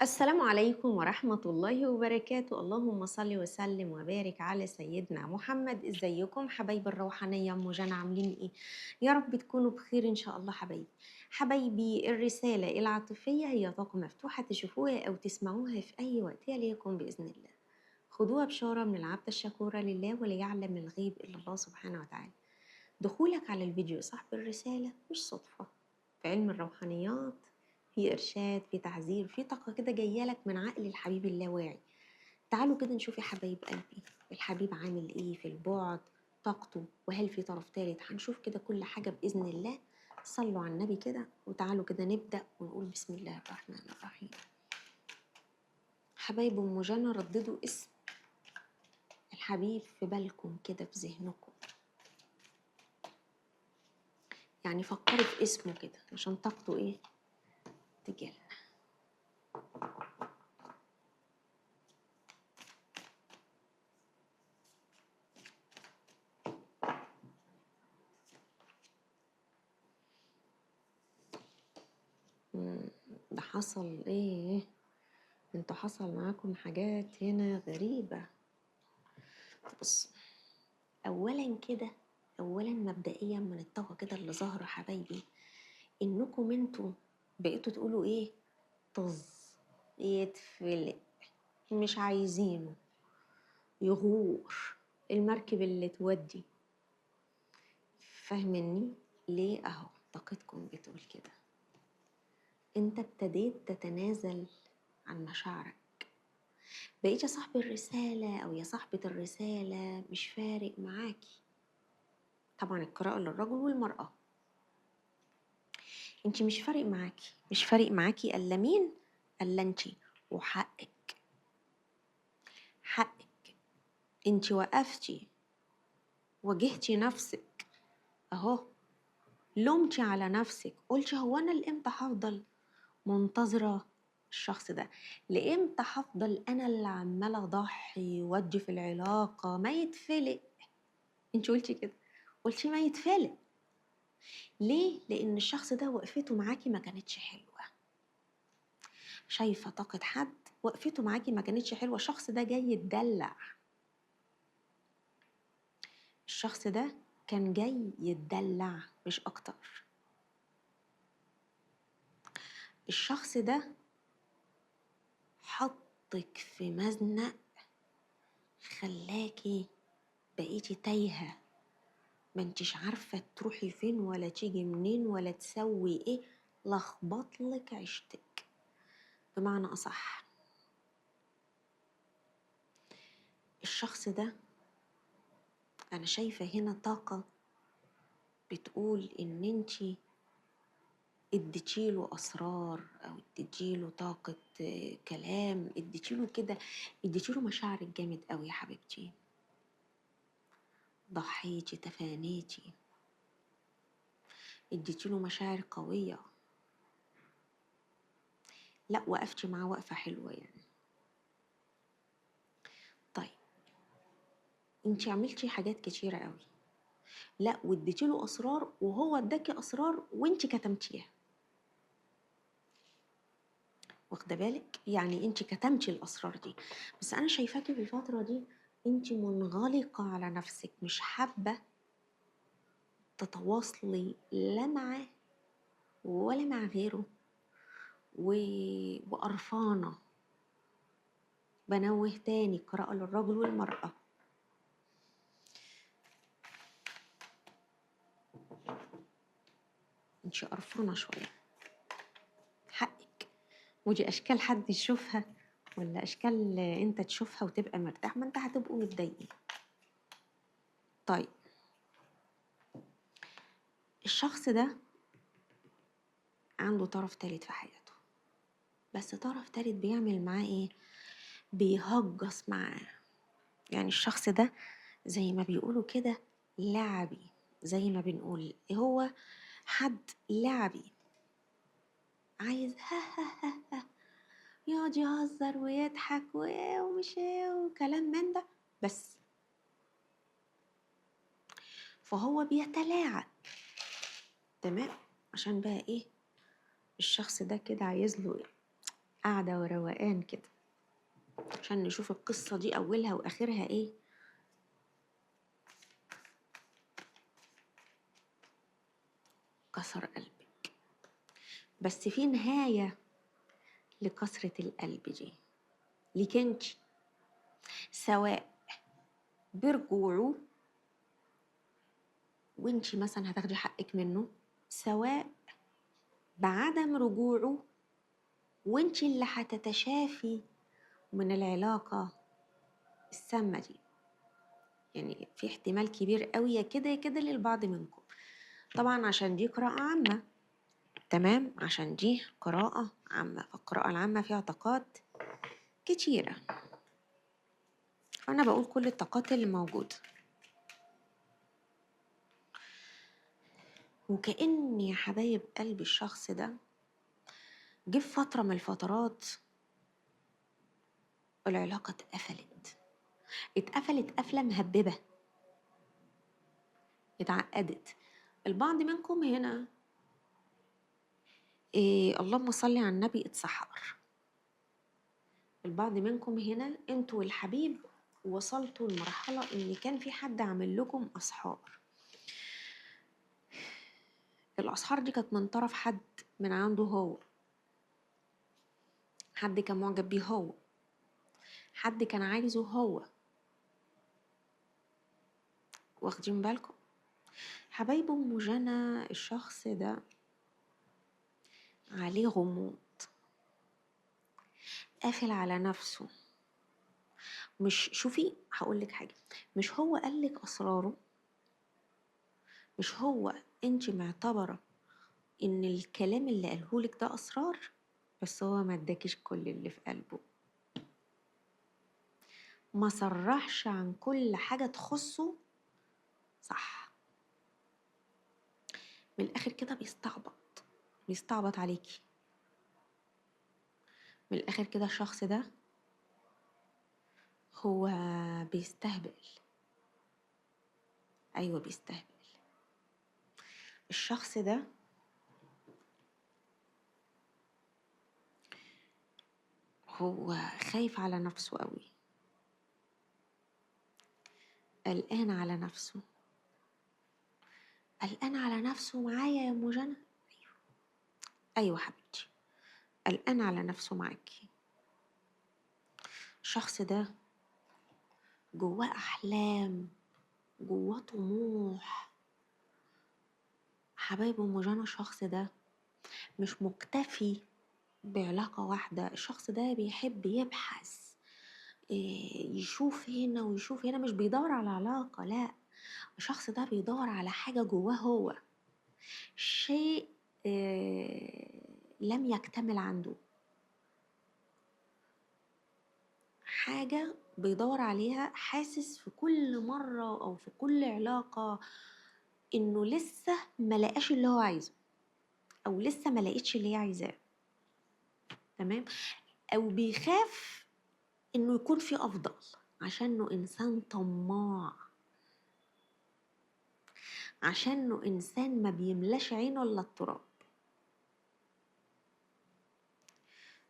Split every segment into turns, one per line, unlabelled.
السلام عليكم ورحمة الله وبركاته. اللهم صل وسلم وبارك على سيدنا محمد. ازيكم حبايب الروحانية؟ ام جنى عاملين ايه؟ يا رب تكونوا بخير ان شاء الله. حبايبي الرسالة العاطفية هي طاقة مفتوحة، تشوفوها او تسمعوها في اي وقت يليكم بإذن الله. خدوها بشارة من العبد الشكورة لله، وليعلم الغيب الا الله سبحانه وتعالى. دخولك على الفيديو صاحب الرسالة مش صدفة. في علم الروحانيات في إرشاد، في تحذير، في طاقة كده جاية لك من عقل الحبيب اللاواعي. تعالوا كده نشوف يا حبايب قلبي الحبيب عامل ايه في البعد، طاقته، وهل في طرف تالت. هنشوف كده كل حاجة بإذن الله. صلوا على النبي كده وتعالوا كده نبدأ ونقول بسم الله الرحمن الرحيم. حبايب أم جنى رددوا اسم الحبيب في بالكم كده في ذهنكم، يعني فكروا في اسمه كده عشان طاقته ايه تجيلنا. ده حصل ايه؟ انتوا حصل معاكم حاجات هنا غريبة. بص، اولا كده، اولا مبدئيا من الطاقة كده اللي ظاهرة حبايبي، انكم انتوا بقيتوا تقولوا ايه؟ طز، يتفلق، مش عايزينه، يغور، المركب اللي تودي. فاهمني ليه؟ اهو طاقتكم بتقول كده. انت ابتديت تتنازل عن مشاعرك، بقيت يا صاحب الرسالة أو يا صاحبة الرسالة مش فارق معاكي. طبعا القراءة للرجل والمرأة. انت مش فارق معاكي، مش فارق معاكي إلا مين؟ إلا انت. وحقك، حقك. انت وقفتي، واجهتي نفسك، اهو لومتي على نفسك، قلتي هو أنا لإمتى هفضل منتظرة الشخص ده؟ لإمتى هفضل أنا اللي عمالة أضحي وأدي في العلاقة؟ ما يتفلق. انت قلتي كده، قلتي ما يتفلق. ليه؟ لأن الشخص ده وقفته معاكي ما كانتش حلوة. شايفة طاقة حد وقفته معاكي ما كانتش حلوة، الشخص ده جاي يتدلع. الشخص ده كان جاي يتدلع مش أكتر. الشخص ده حطك في مزنق، خلاكي بقيتي تايهة، ما انتش عارفة تروحي فين ولا تيجي منين ولا تسوي ايه، لخبطلك عيشتك بمعنى أصح. الشخص ده أنا شايفة هنا طاقة بتقول إن انتي اديتيله أسرار أو اديتيله طاقة كلام، اديتيله كده، اديتيله مشاعرك جامد قوي يا حبيبتي. ضحيتي، تفانيتي، اديتيله مشاعر قوية. لا، وقفتي معاه وقفة حلوة يعني. طيب، انتي عملتي حاجات كتيرة قوي. لا، واديتيله أسرار وهو اداكي أسرار وانتي كتمتيها. واخده بالك؟ يعني انت كتمتي الاسرار دي، بس انا شايفاكي في الفتره دي انت منغلقه على نفسك، مش حابه تتواصلي لا معاه ولا مع غيره، وقرفانه. بنوه تاني، قراءه للرجل والمراه. انت قرفانه شويه، حقك. ودي اشكال حد يشوفها ولا اشكال انت تشوفها وتبقى مرتاح؟ ما انت هتبقوا متضايقين. طيب، الشخص ده عنده طرف تالت في حياته، بس طرف تالت بيعمل معاه ايه؟ بيهجص معاه. يعني الشخص ده زي ما بيقولوا كده لعبي، زي ما بنقول هو حد لعبي، عايز ها ها ها ها، يقعد يهزر ويضحك ومش وكلام من ده بس. فهو بيتلاعب، تمام، عشان بقى ايه؟ الشخص ده كده عايز له ايه؟ قاعدة وروقان كده عشان نشوف القصة دي أولها وآخرها إيه. كسر قلبك، بس في نهاية لكسرة القلب دي ليك انت، سواء برجوعه وانت مثلا هتاخدي حقك منه، سواء بعدم رجوعه وانت اللي هتتشافي من العلاقة السامة دي. يعني في احتمال كبير قوي يا كده يا كده للبعض منكم. طبعا عشان دي قراءة عامة، تمام، عشان دي قراءة عامة، فالقراءة العامة فيها طاقات كتيرة، فأنا بقول كل الطاقات اللي موجودة. وكأن يا حبايب قلب الشخص ده جه في فترة من الفترات العلاقة اتقفلت قفلة مهببة، اتعقدت. البعض منكم هنا اللهم صل على النبي اتسحر. البعض منكم هنا انتوا والحبيب وصلتوا لمرحلة ان كان في حد عامل لكم اسحار. الاسحار دي كانت من طرف حد من عنده هو، حد كان معجب بيه هو، حد كان عايزه هو. واخدين بالكم حبايب ام جنى؟ الشخص ده عليه غموض، قافل على نفسه. مش شوفي هقولك حاجة، مش هو قالك أسراره، مش هو انت معتبرة ان الكلام اللي قالهولك ده أسرار، بس هو ما اداكيش كل اللي في قلبه، ما صرحش عن كل حاجة تخصه. صح، من الآخر كده بيستعبط عليكي. من الآخر كده الشخص ده هو بيستهبل. أيوة بيستهبل. الشخص ده هو خايف على نفسه قوي، قلقان على نفسه، قلقان على نفسه معايا يا ام جنى. ايوه حبيبتي، قلقان على نفسه معاكي. الشخص ده جواه احلام، جواه طموح. حبايب ام جنى الشخص ده مش مكتفي بعلاقة واحدة، الشخص ده بيحب يبحث، يشوف هنا ويشوف هنا، مش بيدور على علاقة، لا، الشخص ده بيدور على حاجة جواه هو، شيء لم يكتمل عنده، حاجة بيدور عليها، حاسس في كل مرة أو في كل علاقة إنه لسه ما لقاش اللي هو عايزه، أو لسه ما لقيتش اللي هي عايزاه، تمام، أو بيخاف إنه يكون في أفضل عشانه إنسان طماع، عشانه إنسان ما بيملاش عينه إلا التراب.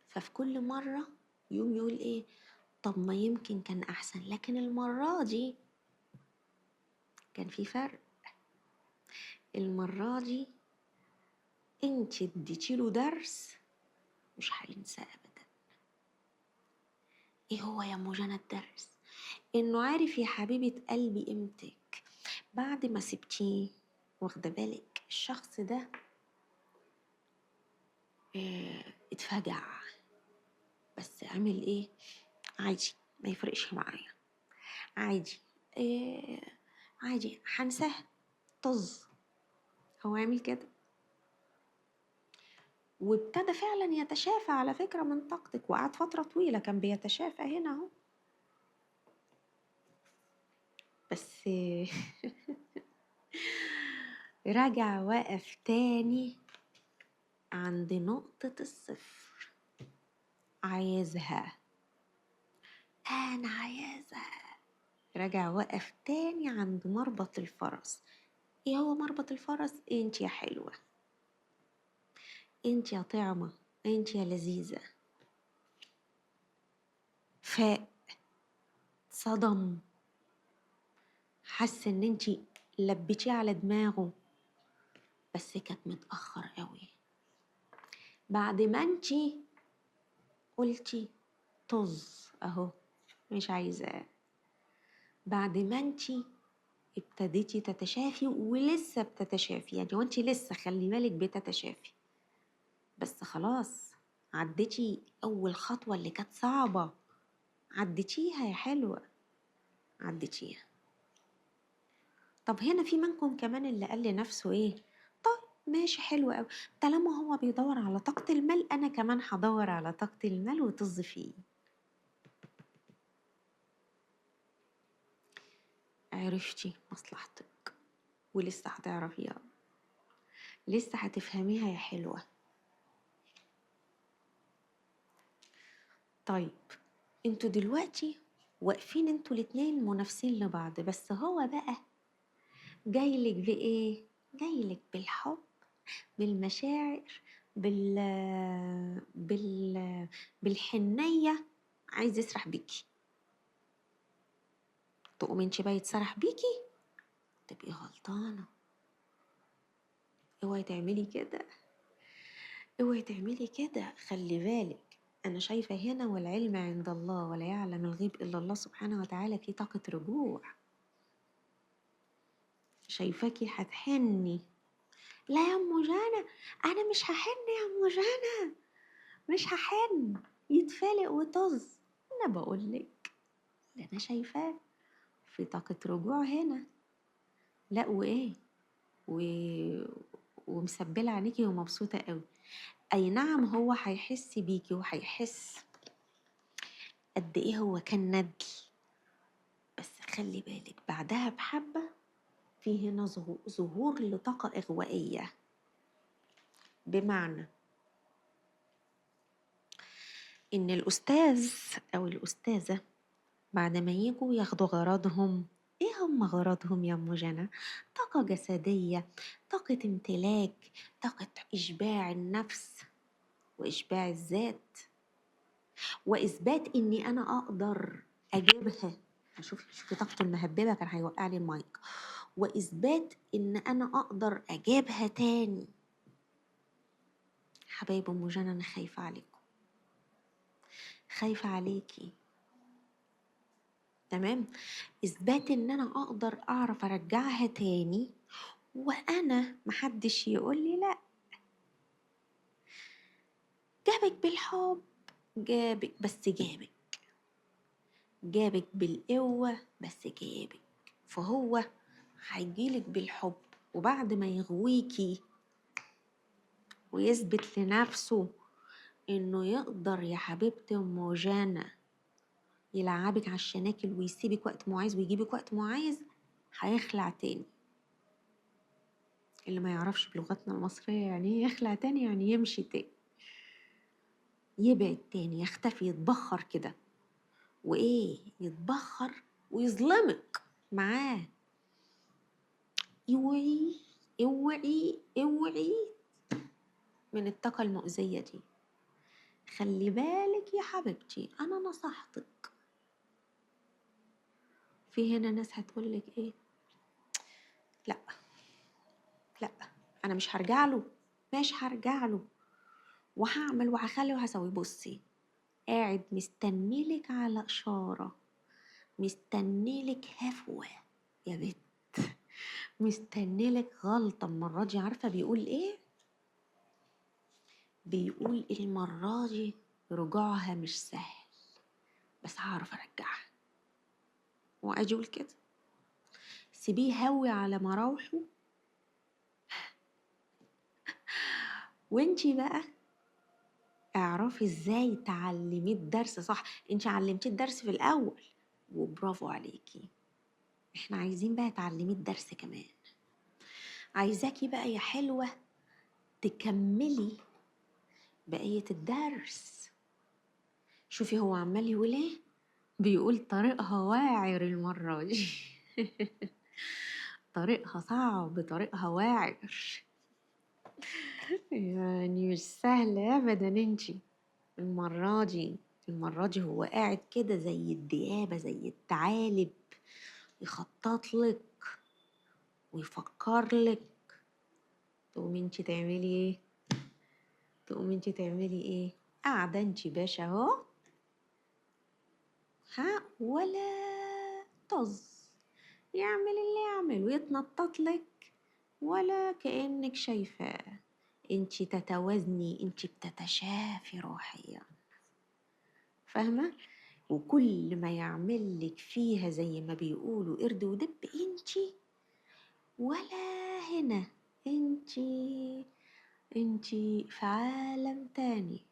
ففي كل مرة يوم يقول إيه، طب ما يمكن كان أحسن، لكن المرة دي كان في فرق. المرة دي انت اديتيله درس مش هينساه ابدا. ايه هو يا ام جنى الدرس؟ انه عارف يا حبيبة قلبي قيمتك بعد ما سبتيه. واخده بالك الشخص ده اتفجع، بس عمل ايه؟ عادي، ما يفرقش معايا، عادي، عادي هنساه، طز. هو عامل كده وابتدى فعلا يتشافى على فكرة من طاقتك، وقعد فترة طويلة كان بيتشافى هنا اهو. بس رجع وقف تاني عند نقطة الصفر، عايزها، أنا عايزها. رجع وقف تاني عند مربط الفرس. ايه هو مربط الفرس؟ انت يا حلوة، انت يا طعمة، انت يا لذيذة، فاق، صدم، حس ان انتي لبيتيه على دماغه، بس كانت متأخر قوي. بعد ما انتي قلتي طز اهو مش عايزاه، بعد ما انتي ابتديتي تتشافي ولسه بتتشافي، يعني وانتي لسه خلي بالك بتتشافي، بس خلاص عديتي اول خطوة اللي كانت صعبة، عديتيها يا حلوة، عديتيها. طب هنا في منكم كمان اللي قال لنفسه ايه، طيب ماشي حلو قوي، طالما هو بيدور على طاقة المال انا كمان هدور على طاقة المال وطز فيه. عرفتي مصلحتك ولسه هتعرفيها، لسه هتفهميها يا حلوة. طيب انتوا دلوقتي واقفين انتوا الاتنين منافسين لبعض، بس هو بقى جايلك بإيه؟ جايلك بالحب، بالمشاعر، بال بال بالحنية، عايز يسرح بيكي. تقوم انت بقى يتسرح بيكي، تبقي غلطانة. اوعي تعملي كده، اوعي تعملي كده، خلي بالك. انا شايفة هنا والعلم عند الله ولا يعلم الغيب الا الله سبحانه وتعالى، في طاقة رجوع. شايفاكي هتحني، لا يا ام جانا انا مش هحن يا ام جانا، مش هحن، يتفلق وطز. انا بقولك اللي انا شايفاه في طاقة رجوع هنا. لا وايه و... ومسبلة عينيكي ومبسوطة قوي. اي نعم هو هيحس بيكي وهيحس قد ايه هو كان ندل، بس خلي بالك بعدها بحبة في هنا ظهور لطاقة إغوائية. بمعنى إن الأستاذ أو الأستاذة بعد ما يجوا ياخدوا غراضهم، ايه هم غراضهم يا ام جنى؟ طاقة جسدية، طاقة امتلاك، طاقة إشباع النفس وإشباع الذات، وإثبات إني أنا أقدر أجيبها. شوفي طاقته المهببة كان هيوقع لي المايك. وإثبات إن أنا أقدر أجيبها تاني. حبايب أم جنى أنا خايفة عليكم، خايفة عليكي، تمام؟ إثبات إن أنا أقدر أعرف أرجعها تاني، وأنا محدش يقول لي لأ. جابك بالحب، جابك بس جابك، جابك بالقوة بس جابك. فهو هيجيلك بالحب، وبعد ما يغويكي ويثبت لنفسه إنه يقدر يا حبيبتي أم جانا يلعبك على الشناكل ويسيبك وقت ما عايز ويجيبك وقت ما عايز، هيخلع تاني. اللي ما يعرفش بلغتنا المصرية يعني ايه يخلع تاني، يعني يمشي تاني، يبعد تاني، يختفي، يتبخر كده. وايه يتبخر ويظلمك معاه. اوعي اوعي اوعي من الطاقة المؤذية دي. خلي بالك يا حبيبتي، انا نصحتك. في هنا ناس هتقولك ايه، لا لا انا مش هرجع له، مش هرجع له، وهعمل وهخلي وهسوي. بصي قاعد مستنيلك على اشارة، مستنيلك هفوة يا بت، مستنيلك غلطة المرة دي. عارفة بيقول ايه؟ بيقول المرة دي رجوعها مش سهل، بس هعرف ارجعها. واجي اقول كده سيبيه هوي على مراوحه، وانتي بقى اعرفي ازاي تعلميه الدرس صح. انتي علمتيه الدرس في الاول وبرافو عليكي، احنا عايزين بقى تعلميه الدرس كمان. عايزاكي بقى يا حلوة تكملي بقية الدرس. شوفي هو عمال يقول ايه، بيقول طريقها واعر المرة دي. طريقها صعب، طريقها واعر، يعني مش سهل ابدا انتي المرة دي. المرة دي هو قاعد كده زي الديابة زي الثعالب، يخطط لك ويفكر لك. تقومي انتي تعملي ايه؟ قاعدة انتي باشا اهو، ها، ولا طز، يعمل اللي يعمل ويتنطط لك ولا كأنك شايفاه. انتي تتوازني، انتي بتتشافي روحيا، فاهمة؟ وكل ما يعمل لك فيها زي ما بيقولوا قرد ودب، انتي ولا هنا، انتي في عالم تاني،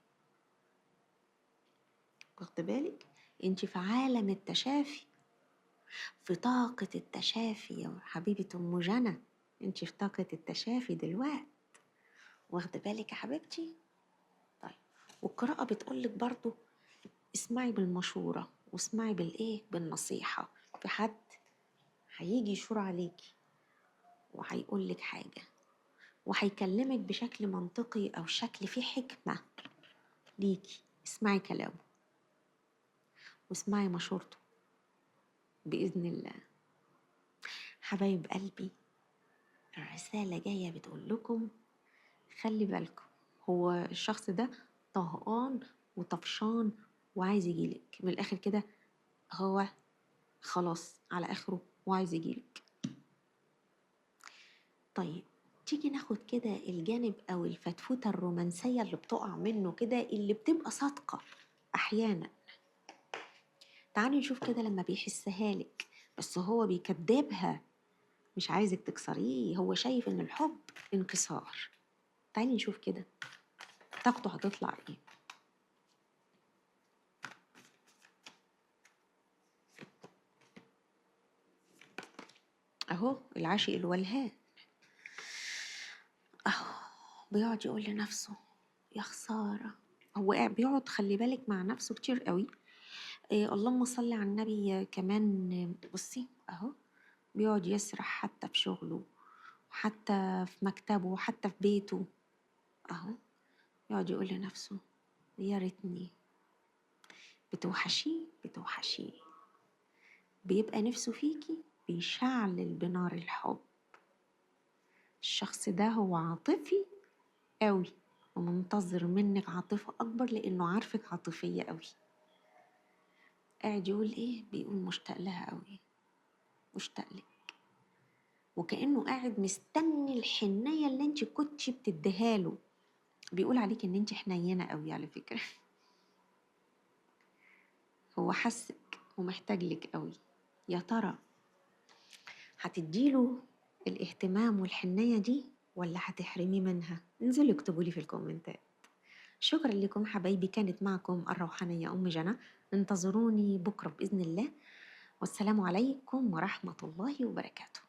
واخد بالك؟ انتي في عالم التشافي، في طاقة التشافي يا حبيبة أم جنى، انتي في طاقة التشافي دلوقتي، واخدة بالك يا حبيبتي؟ طيب، والقراءة بتقولك برضو اسمعي بالمشورة واسمعي بالإيه؟ بالنصيحة. في حد هيجي يشور عليكي وهيقولك حاجة وهيكلمك بشكل منطقي أو شكل فيه حكمة ليكي، اسمعي كلامه واسمعي مشورته بإذن الله. حبايب قلبي، الرسالة جاية بتقول لكم خلي بالكم، هو الشخص ده طهقان وطفشان وعايز يجيلك من الآخر كده، هو خلاص على آخره وعايز يجيلك. طيب، تيجي ناخد كده الجانب أو الفتفوتة الرومانسية اللي بتقع منه كده، اللي بتبقى صادقة أحيانا. تعالي نشوف كده لما بيحسها لك بس هو بيكدبها، مش عايزك تكسريه، هو شايف إن الحب انكسار. تعالي نشوف كده طاقته هتطلع إيه. أهو العاشق الولهان، أهو بيقعد يقول لنفسه يا خسارة. هو بيقعد خلي بالك مع نفسه كتير قوي. اللهم صل على النبي. كمان بصي اهو بيقعد يسرح حتى في شغله، حتى في مكتبه، حتى في بيته، اهو يقعد يقول لنفسه يا ريتني. بتوحشيه، بيبقى نفسه فيكي، بيشعلل بنار الحب. الشخص ده هو عاطفي قوي ومنتظر منك عاطفة أكبر لأنه عارفك عاطفية قوي. قاعد يقول إيه؟ بيقول مشتاق لها قوي، مشتاق لك، وكأنه قاعد مستني الحنية اللي انت كنتي بتديها له. بيقول عليك ان انت حنينة قوي على فكرة. هو حسك ومحتاج لك قوي. يا ترى هتديله الاهتمام والحنية دي ولا هتحرمي منها؟ انزلوا اكتبوا لي في الكومنتات. شكرا لكم حبايبي، كانت معكم الروحانية أم جنى. انتظروني بكرة بإذن الله، والسلام عليكم ورحمة الله وبركاته.